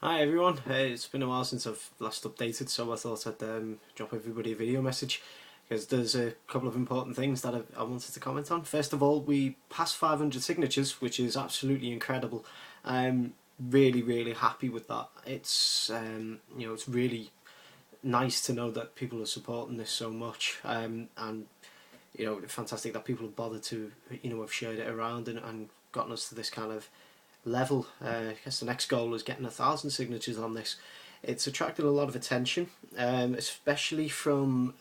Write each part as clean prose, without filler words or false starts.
Hi everyone, it's been a while since I've last updated, so I thought I'd drop everybody a video message because there's a couple of important things that I wanted to comment on. First of all, we passed 500 signatures, which is absolutely incredible. I'm really happy with that. It's really nice to know that people are supporting this so much, and fantastic that people have bothered to have shared it around and gotten us to this kind of level. I guess the next goal is getting 1,000 signatures on this. It's attracted a lot of attention, especially from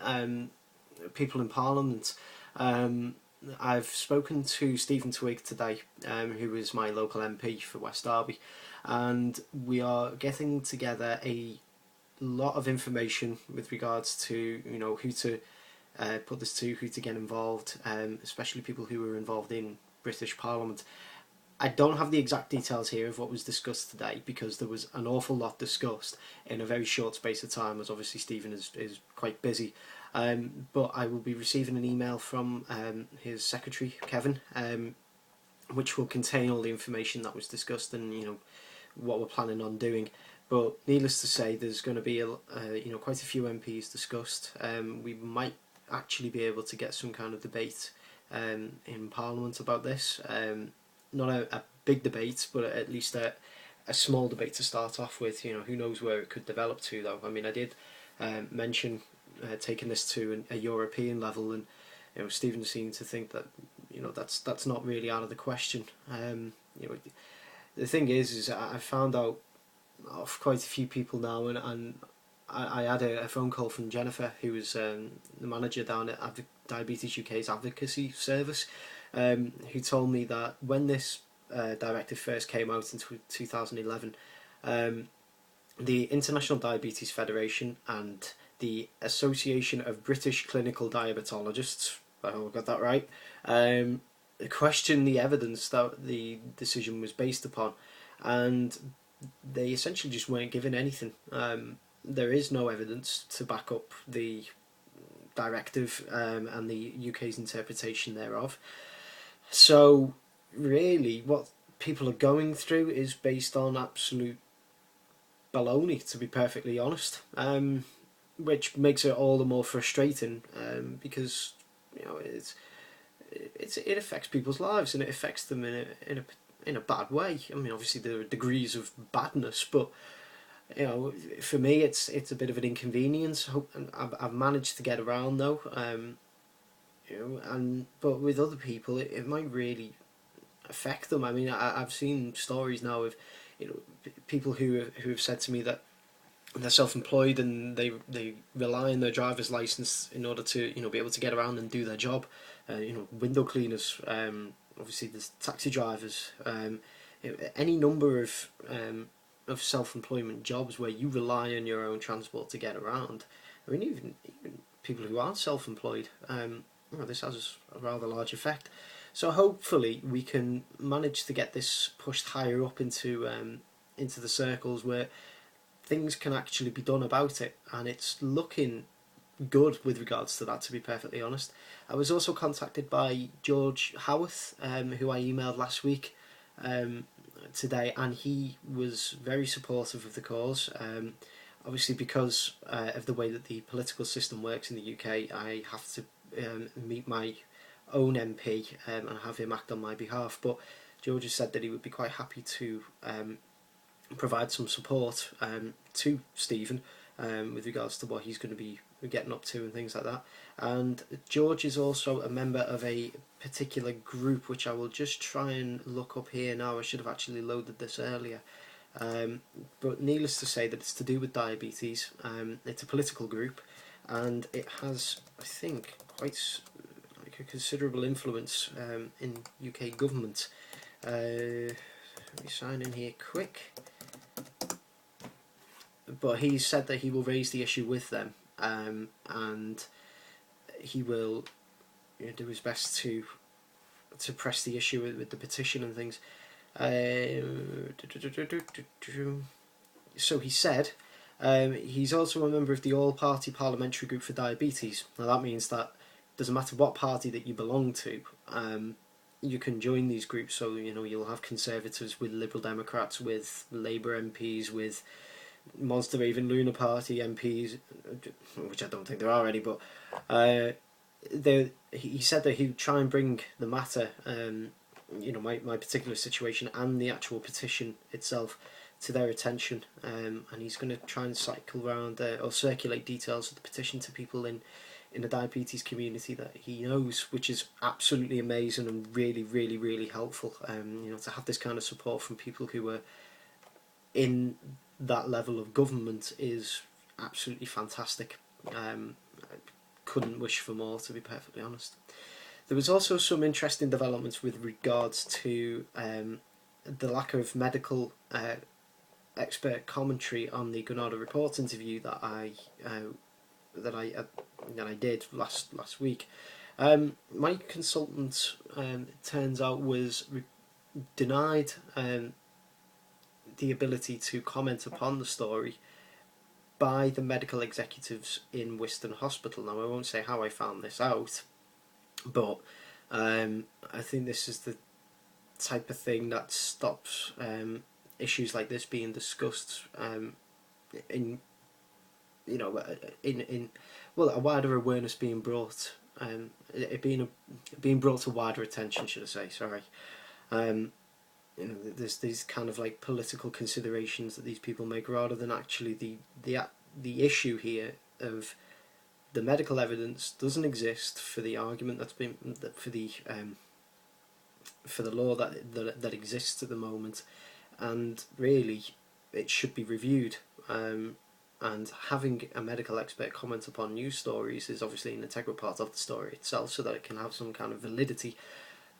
people in Parliament. Um, I've spoken to Stephen Twigg today, who is my local MP for West Derby, and we are getting together a lot of information with regards to who to put this to, who to get involved, especially people who were involved in British Parliament. I don't have the exact details here of what was discussed today because there was an awful lot discussed in a very short space of time, as obviously Stephen is quite busy. But I will be receiving an email from his secretary, Kevin, which will contain all the information that was discussed and what we're planning on doing. But needless to say, there's going to be quite a few MPs discussed. We might actually be able to get some kind of debate in Parliament about this. Not a big debate, but at least a small debate to start off with. Who knows where it could develop to, though. I mean, I did mention taking this to a European level, and Stephen seemed to think that that's not really out of the question. The thing is I found out of quite a few people now, and I had a phone call from Jennifer, who was the manager down at Diabetes UK's advocacy service, who told me that when this directive first came out in 2011, the International Diabetes Federation and the Association of British Clinical Diabetologists, I hope I got that right, questioned the evidence that the decision was based upon, and they essentially just weren't given anything. There is no evidence to back up the directive and the UK's interpretation thereof. So, really, what people are going through is based on absolute baloney, to be perfectly honest, which makes it all the more frustrating because it affects people's lives and it affects them in a bad way. I mean, obviously there are degrees of badness, but for me, it's a bit of an inconvenience. I've managed to get around though, but with other people, it might really affect them. I mean, I've seen stories now of people who have said to me that they're self-employed and they rely on their driver's license in order to be able to get around and do their job. Window cleaners, obviously there's taxi drivers, any number of self-employment jobs where you rely on your own transport to get around. I mean, even people who aren't self-employed, this has a rather large effect. So hopefully we can manage to get this pushed higher up into the circles where things can actually be done about it, and it's looking good with regards to that, to be perfectly honest. I was also contacted by George Howarth, who I emailed last week, today, and he was very supportive of the cause. Obviously, because of the way that the political system works in the UK, I have to meet my own MP and have him act on my behalf. But George has said that he would be quite happy to provide some support to Stephen with regards to what he's going to be getting up to and things like that. And George is also a member of a particular group which I will just try and look up here now. I should have actually loaded this earlier. But needless to say that it's to do with diabetes. It's a political group and it has, I think, quite like a considerable influence in UK government. Let me sign in here quick. But he said that he will raise the issue with them, and he will do his best to press the issue with the petition and things. So he said he's also a member of the All-Party Parliamentary Group for Diabetes. Now that means that it doesn't matter what party that you belong to, you can join these groups. So you'll have Conservatives with Liberal Democrats, with Labour MPs, with Monster Raven Lunar Party MPs, which I don't think there are any, but he said that he would try and bring the matter, my particular situation and the actual petition itself to their attention, and he's going to try and cycle around or circulate details of the petition to people in the diabetes community that he knows, which is absolutely amazing and really, really, really helpful. To have this kind of support from people who are in that level of government is absolutely fantastic. I couldn't wish for more, to be perfectly honest. There was also some interesting developments with regards to the lack of medical expert commentary on the Granada Reports interview that I did last week. My consultant, it turns out, was denied the ability to comment upon the story by the medical executives in Wiston Hospital. Now, I won't say how I found this out, but I think this is the type of thing that stops issues like this being discussed in a wider awareness being brought, it being brought to wider attention, should I say? Sorry. There's these kind of like political considerations that these people make, rather than actually the issue here of the medical evidence doesn't exist for the argument that's been for the law that exists at the moment, and really it should be reviewed. And having a medical expert comment upon news stories is obviously an integral part of the story itself, so that it can have some kind of validity.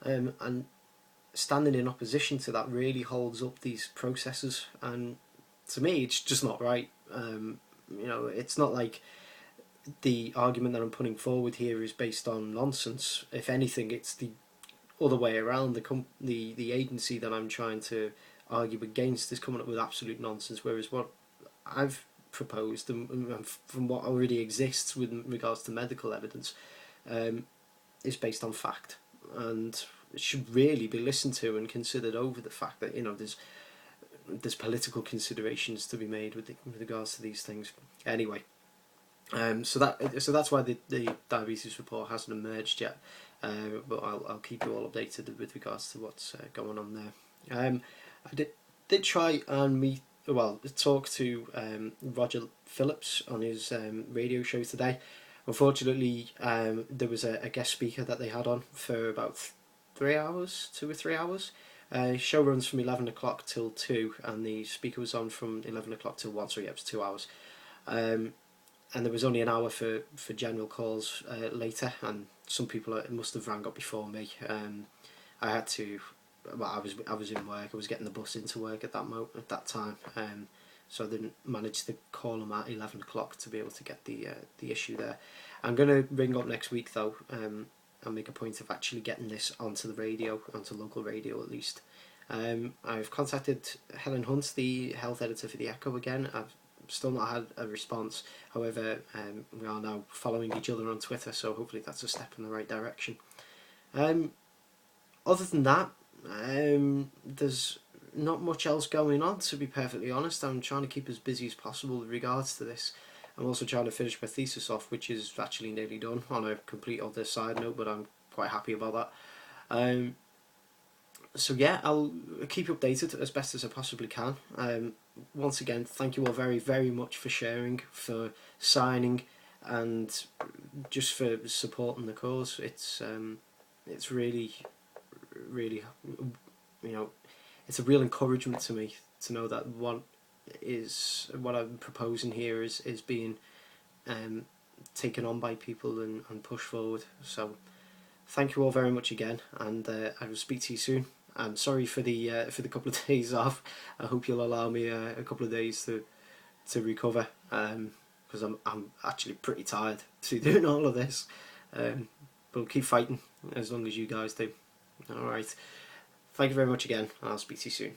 And standing in opposition to that really holds up these processes, and to me it's just not right. It's not like the argument that I'm putting forward here is based on nonsense. If anything, it's the other way around. The agency that I'm trying to argue against is coming up with absolute nonsense, whereas what I've proposed and from what already exists with regards to medical evidence is based on fact, and it should really be listened to and considered over the fact that there's political considerations to be made with regards to these things. Anyway, so that's why the diabetes report hasn't emerged yet, but I'll keep you all updated with regards to what's going on there. I did try and talk to Roger Phillips on his radio show today. Unfortunately, there was a guest speaker that they had on for about 2 or 3 hours. Show runs from 11 o'clock till 2, and the speaker was on from 11 o'clock till 1, so yeah, it was 2 hours. And there was only an hour for general calls later, and some people must have rang up before me. I had to. Well, I was in work. I was getting the bus into work at that time, so I didn't manage to call them at 11 o'clock to be able to get the issue there. I'm going to ring up next week though, and make a point of actually getting this onto the radio, onto local radio at least. I've contacted Helen Hunt, the health editor for the Echo, again. I've still not had a response. However, we are now following each other on Twitter, so hopefully that's a step in the right direction. Other than that, there's not much else going on, to be perfectly honest. I'm trying to keep as busy as possible with regards to this. I'm also trying to finish my thesis off, which is actually nearly done, on a complete other side note, but I'm quite happy about that. So yeah, I'll keep you updated as best as I possibly can. Once again, thank you all very, very much for sharing, for signing, and just for supporting the cause. It's really, really, it's a real encouragement to me to know that what I'm proposing here is being taken on by people and pushed forward. So thank you all very much again, and I will speak to you soon. I'm sorry for the couple of days off. I hope you'll allow me a couple of days to recover, because I'm actually pretty tired to doing all of this. But we'll keep fighting as long as you guys do. Alright. Thank you very much again, and I'll speak to you soon.